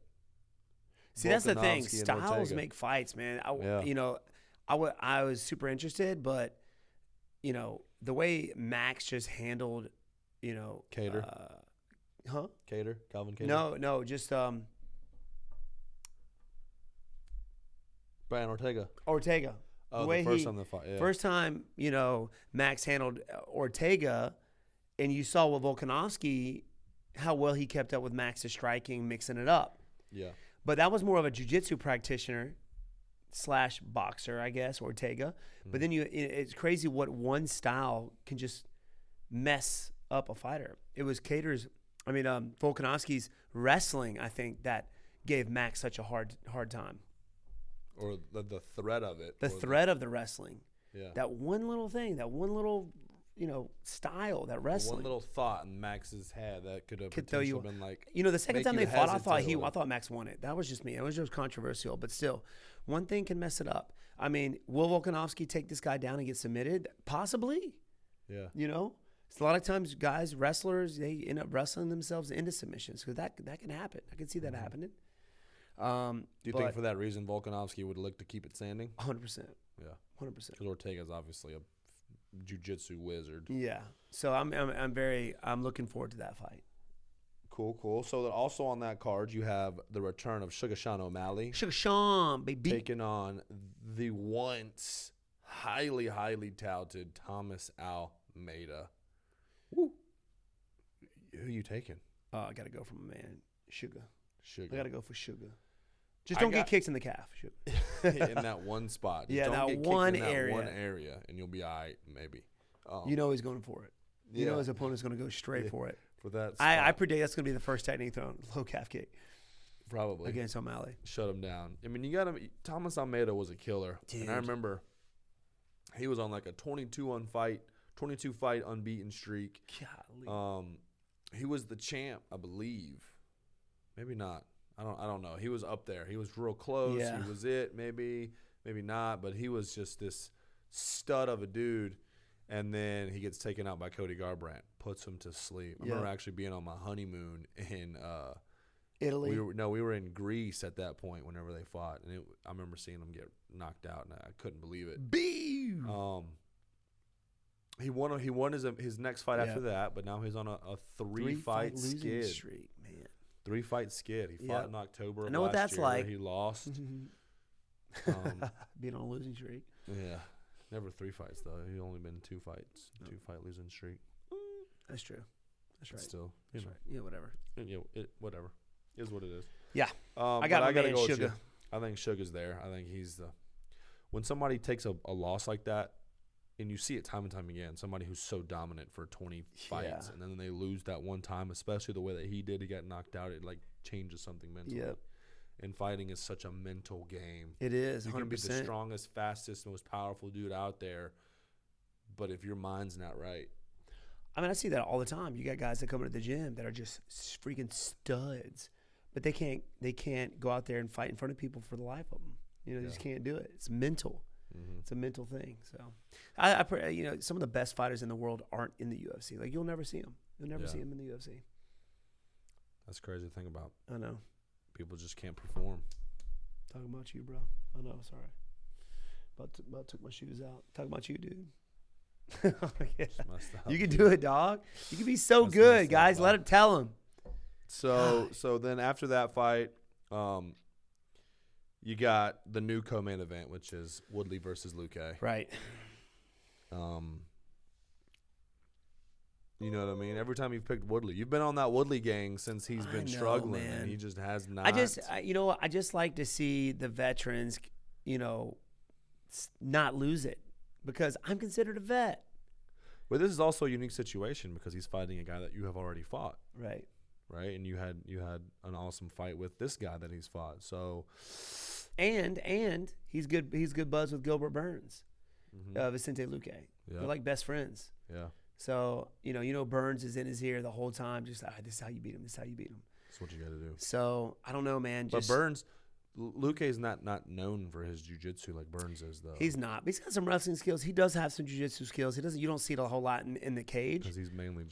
See, that's the thing. Volkanovski and Styles Ortega. make fights, man. Yeah. You know, I was super interested, but you know the way Max just handled, you know, Cater. Calvin Cater. No, just Brian Ortega. Ortega. Oh, the way first time they fought. Yeah. First time, you know, Max handled Ortega, and you saw with Volkanovski how well he kept up with Max's striking, mixing it up. Yeah. But that was more of a jiu-jitsu practitioner / boxer, I guess, Ortega. But then it's crazy what one style can just mess up a fighter. It was Volkanovski's wrestling, I think, that gave Max such a hard time. Or the threat of it. The threat of the wrestling. Yeah. That one little thing, that one little, you know, style, that wrestling. One little thought in Max's head that could have throw you. been like. You know, the second make time you they fought, I hesitate thought Max won it. That was just me. It was just controversial, but still, one thing can mess it up. I mean, will Volkanovski take this guy down and get submitted? Possibly. Yeah. You know, it's a lot of times wrestlers, they end up wrestling themselves into submissions because that can happen. I can see that happening. Do you think for that reason Volkanovski would look to keep it standing? 100%. Yeah. 100%. Because Ortega's obviously a jiu-jitsu wizard. Yeah. So I'm looking forward to that fight. Cool. So that also on that card you have the return of Sugar Sean O'Malley. Sugar Sean, baby. Taking on the once highly touted Thomas Almeida. Woo. Who you taking? I got to go for my man, Sugar. Sugar. I got to go for Sugar. Just don't get kicked in the calf, Sugar. In that one spot. Yeah, don't that get one kicked in area. that one area, and you'll be all right, maybe. You know he's going for it. You Yeah. know his opponent's going to go straight for it. For that I spot, predict that's going to be the first technique thrown, low calf kick probably. against O'Malley. Shut him down. I mean, you got him. Thomas Almeida was a killer. Dude. And I remember he was on like a 22 fight unbeaten streak. Golly. He was the champ, I believe. Maybe not. I don't know. He was up there. He was real close. Yeah. He was it. Maybe not. But he was just this stud of a dude. And then he gets taken out by Cody Garbrandt, puts him to sleep. I remember actually being on my honeymoon in Italy. we were in Greece at that point whenever they fought, and I remember seeing him get knocked out, and I couldn't believe it. He won his next fight after that, but now he's on a three-fight skid. Streak, man. 3-fight skid. He fought in October. I know what that's year. like. He lost. Being on a losing streak. Yeah, never 3 fights though. He's only been 2 fights, 2-fight losing streak. That's true. That's right. Still, That's right. Yeah, whatever. Whatever. Is what it is. Yeah. I gotta go with Sugar. you. I think Sugar's there. I think he's when somebody takes a loss like that, and you see it time and time again, somebody who's so dominant for 20 fights, and then they lose that one time, especially the way that he did, he got knocked out, it like changes something mentally. Yep. And fighting is such a mental game. It is, 100%. You can be the strongest, fastest, most powerful dude out there, but if your mind's not right. I mean, I see that all the time. You got guys that come into the gym that are just freaking studs, but they can't go out there and fight in front of people for the life of them. You know, they just can't do it. It's mental. Mm-hmm. It's a mental thing. So, I some of the best fighters in the world aren't in the UFC. Like, you'll never see them. You'll never see them in the UFC. That's crazy to think about. I know. People just can't perform. Talking about you, bro. I know. Sorry. About took my shoes out. Talking about you, dude. Yeah. You can do it, dog. You can be so good, guys. Let him tell him. So then after that fight, you got the new co-main event, which is Woodley versus Luque. Right. You know what I mean? Every time you've picked Woodley, you've been on that Woodley gang since he's been struggling, man. And he just has not. You know what? I just like to see the veterans, you know, not lose it because I'm considered a vet. But this is also a unique situation because he's fighting a guy that you have already fought. Right. Right, and you had an awesome fight with this guy that he's fought. So, and he's good. He's good buzz with Gilbert Burns, Vicente Luque. Yep. They're like best friends. Yeah. So you know Burns is in his ear the whole time. Just this is how you beat him. This is how you beat him. That's what you got to do. So I don't know, man. But Burns, Luque's not known for his jiu-jitsu like Burns is, though. He's not. But he's got some wrestling skills. He does have some jiu-jitsu skills. He doesn't. You don't see it a whole lot in the cage. Because he's mainly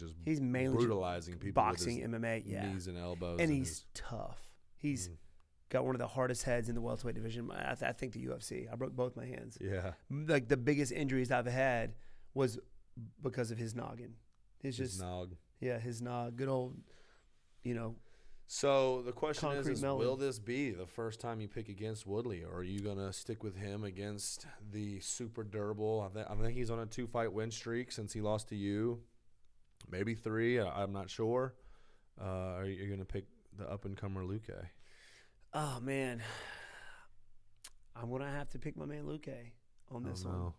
brutalizing people. Boxing, with his MMA, knees and elbows. And he's tough. He's got one of the hardest heads in the welterweight division. I think the UFC. I broke both my hands. Yeah. Like the biggest injuries I've had was because of his noggin. His nog. Yeah, his nog. Good old, you know. So the question is melon. Will this be the first time you pick against Woodley, or are you going to stick with him against the super durable? I think he's on a 2-fight win streak since he lost to you. Maybe 3. I'm not sure. Are you going to pick the up-and-comer Luque? Oh, man. I'm going to have to pick my man Luque on this one.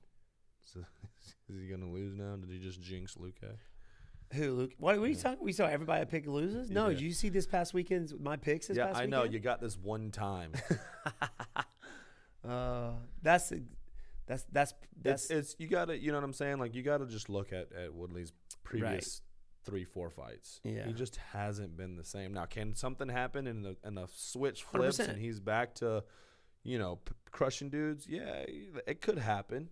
So, is he going to lose now? Did he just jinx Luque? Who, Luke? What are you talking? We saw everybody pick loses. No, did you see this past weekend's my picks? This past I know weekend? you got this one time. That's you gotta, you know what I'm saying? Like you gotta just look at Woodley's previous 3-4 fights. Yeah, he just hasn't been the same. Now, can something happen and the switch flips 100%. And he's back to, crushing dudes? Yeah, it could happen.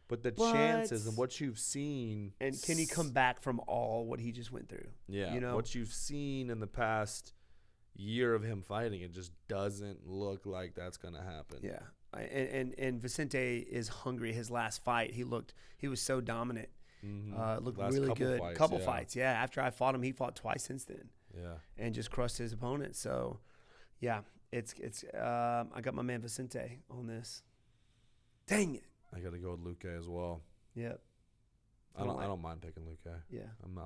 But the chances and what you've seen. And can he come back from all what he just went through? Yeah. What you've seen in the past year of him fighting, it just doesn't look like that's going to happen. Yeah. And Vicente is hungry. His last fight, he was so dominant. Looked really good. Couple fights. Yeah. After I fought him, he fought twice since then. Yeah. And just crushed his opponent. So, yeah, I got my man Vicente on this. Dang it. I got to go with Luque as well. Yep. I don't mind picking Luque. Yeah. I'm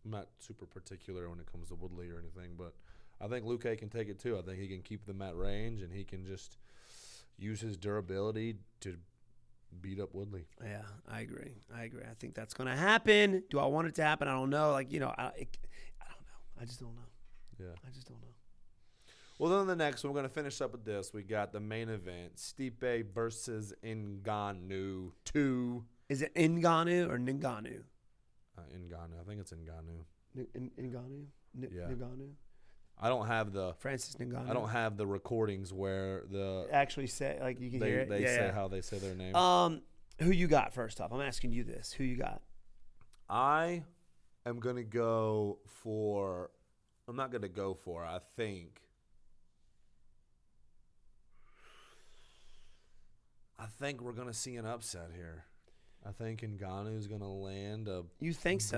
not super particular when it comes to Woodley or anything, but I think Luque can take it too. I think he can keep them at range and he can just use his durability to beat up Woodley. Yeah, I agree. I think that's going to happen. Do I want it to happen? I don't know. I don't know. I just don't know. Yeah. I just don't know. Well, then the next one, we're going to finish up with this. We got the main event, Stipe versus Ngannou 2. Is it Ngannou or Ngannou? Ngannou. I think it's Ngannou. Ngannou? Yeah. Ngannou? I don't have the Francis Ngannou. I don't have the recordings where the actually say like you can hear it. They say how they say their name. Who you got first off? I'm asking you this. Who you got? I am going to go for I'm not going to go for I think we're going to see an upset here. I think Ngannou is going to land a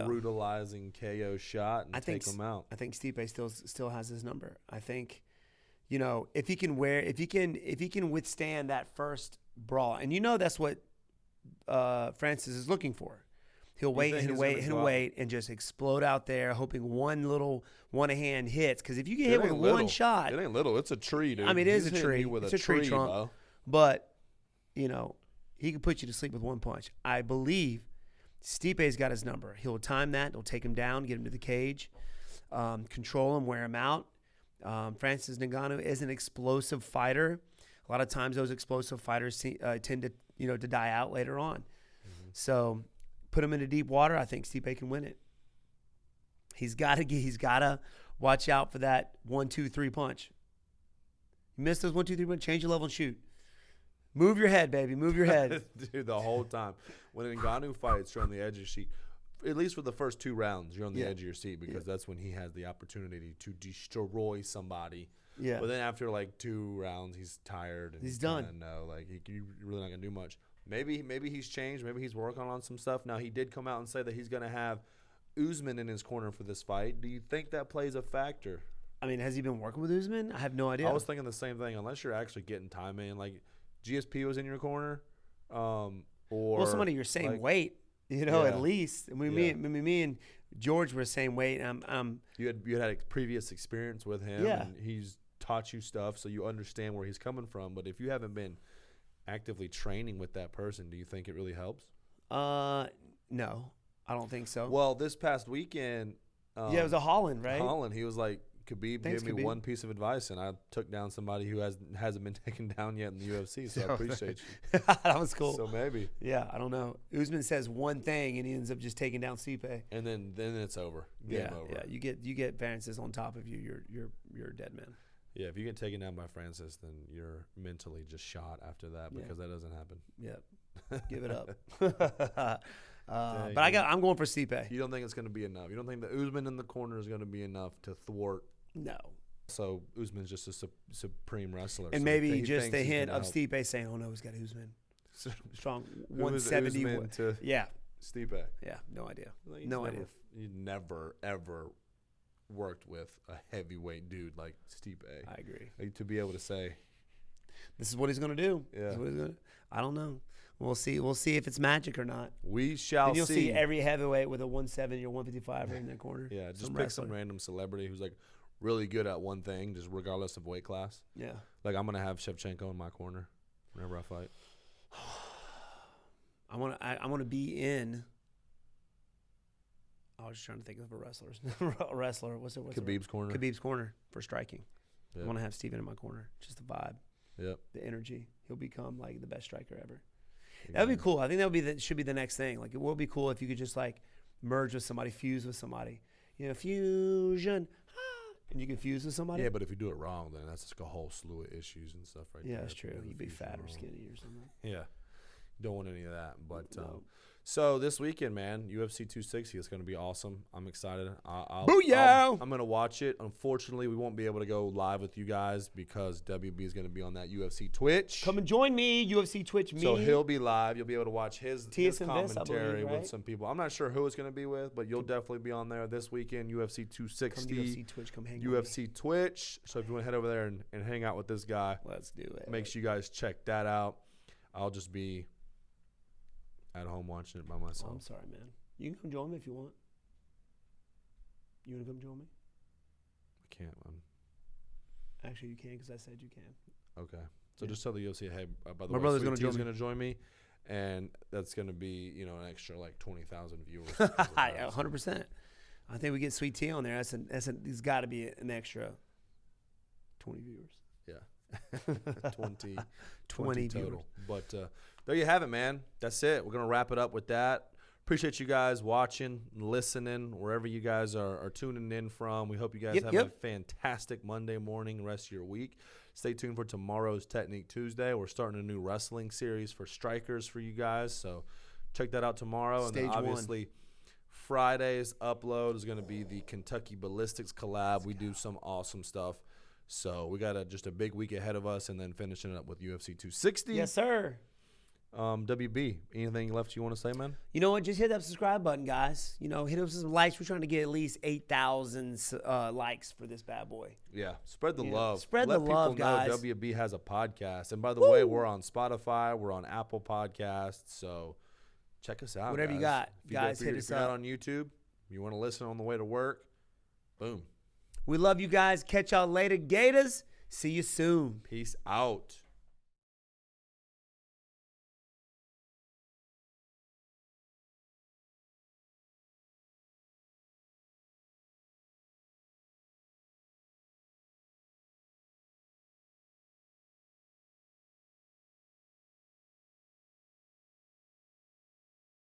brutalizing KO shot and take him out. I think Stipe still has his number. I think, if he can withstand that first brawl, and that's what Francis is looking for. He'll wait and just explode out there, hoping one hand hits. Because if you get hit with one shot, it ain't little. It's a tree, dude. I mean, it is a tree. It's a tree trunk, bro. but. He can put you to sleep with one punch. I believe Stipe's got his number. He'll time that. He'll take him down, get him to the cage, control him, wear him out. Francis Ngannou is an explosive fighter. A lot of times those explosive fighters tend to, to die out later on. Mm-hmm. So put him into deep water. I think Stipe can win it. He's got to watch out for that 1, 2, 3 punch. You miss those 1, 2, 3 punch, change your level and shoot. Move your head, baby. Move your head. Dude, the whole time. When Ngannou fights, you're on the edge of your seat. At least for the first 2 rounds, you're on the edge of your seat because that's when he has the opportunity to destroy somebody. Yeah. But then after like 2 rounds, he's tired and He's done. No, like you're really not gonna do much. Maybe he's changed. Maybe he's working on some stuff. Now he did come out and say that he's gonna have Usman in his corner for this fight. Do you think that plays a factor? I mean, has he been working with Usman? I have no idea. I was thinking the same thing. Unless you're actually getting time in, like GSP was in your corner, or somebody your same like, weight, at least. Me and George were the same weight. You had a previous experience with him, Yeah. and he's taught you stuff, so you understand where he's coming from. But if you haven't been actively training with that person, do you think it really helps? No, I don't think so. Well, this past weekend, it was a Holland, right? Holland, he was like, Khabib Thanks, gave me Khabib. one piece of advice, and I took down somebody who hasn't been taken down yet in the UFC. So I appreciate you. That was cool. So maybe, yeah, I don't know. Usman says one thing, and he ends up just taking down Stipe. and then it's over. Game over. Yeah. You get Francis on top of you. You're a dead man. Yeah, if you get taken down by Francis, then you're mentally just shot after that because that doesn't happen. Yep. Give it up. But I'm going for Stipe. You don't think it's going to be enough? You don't think the Usman in the corner is going to be enough to thwart? No. So Usman's just a supreme wrestler. And so maybe he just the thinks he's hint gonna of help. Stipe saying, "Oh no, he's got Usman." Strong Who is 170. Usman to Yeah. Stipe? Yeah. No idea. Like, idea. You never ever worked with a heavyweight dude like Stipe. I agree. Like, to be able to say, This is what he's gonna do. Yeah. This is what he's gonna. I don't know. We'll see. We'll see if it's magic or not. we shall And you'll see see. every heavyweight with a 170 or 155 in their corner. Yeah, just Some pick wrestler. some random celebrity who's like really good at one thing, just regardless of weight class. Yeah. Like I'm gonna have Shevchenko in my corner whenever I fight. I want to be in. I was just trying to think of a wrestler. What's it? Khabib's corner. Khabib's corner for striking. Yep. I want to have Steven in my corner. Just the vibe, Yep. the energy. He'll become like the best striker ever. That would be cool. I think that would be should be the next thing. Like it would be cool if you could just like merge with somebody, fuse with somebody. Fusion. And you can fuse with somebody. Yeah, but if you do it wrong, then that's just a whole slew of issues and stuff right there. Yeah, that's if you true. do the You'd be fusion fat or wrong. skinny or something. Yeah. Don't want any of that. But No. so this weekend, man, UFC 260 is going to be awesome. I'm excited. Booyah! I'm going to watch it. Unfortunately, we won't be able to go live with you guys because WB is going to be on that UFC Twitch. Come and join me, UFC Twitch me. So he'll be live. You'll be able to watch his TS and Viss, I commentary believe, right? with some people. I'm not sure who it's going to be with, but you'll definitely be on there this weekend. UFC Come 260. UFC Twitch, come hang with UFC Twitch. So if you want to head over there and hang out with this guy, me. Let's do it. make sure you guys check that out. I'll just be at home watching it by Oh, myself. I'm sorry, man. You can come join me if you want. You want to come join me? I can't, man. Actually, you can because I said you can. Okay. So Yeah. just tell the UFC, hey, by the My way, brother's Sweet gonna Tea join is me. going to join me, and that's going to be, an extra like 20,000 viewers. Yeah, 100%. I think we get Sweet Tea on there. There's got to be an extra 20 viewers. Yeah. 20 20 total. viewers. But there you have it, man. That's it. We're going to wrap it up with that. Appreciate you guys watching, listening, wherever you guys are tuning in from. We hope you guys have a fantastic Monday morning, rest of your week. Stay tuned for tomorrow's Technique Tuesday. We're starting a new wrestling series for strikers for you guys. So check that out tomorrow. Stage and then obviously Friday's upload is going to be the Kentucky Ballistics collab. We do some awesome stuff. So we got just a big week ahead of us and then finishing it up with UFC 260. Yes, sir. WB, anything left you want to say, man? You know what? Just hit that subscribe button, guys. Hit us with some likes. We're trying to get at least 8,000 likes for this bad boy. Yeah, spread the Yeah. love. Spread Let the people love, know guys. WB has a podcast. And by the way, we're on Spotify. We're on Apple Podcasts. So check us out, Whatever you guys. got, If you guys, hit if us you're not up. on YouTube, you want to listen on the way to work, boom. We love you guys. Catch y'all later, Gators. See you soon. Peace out.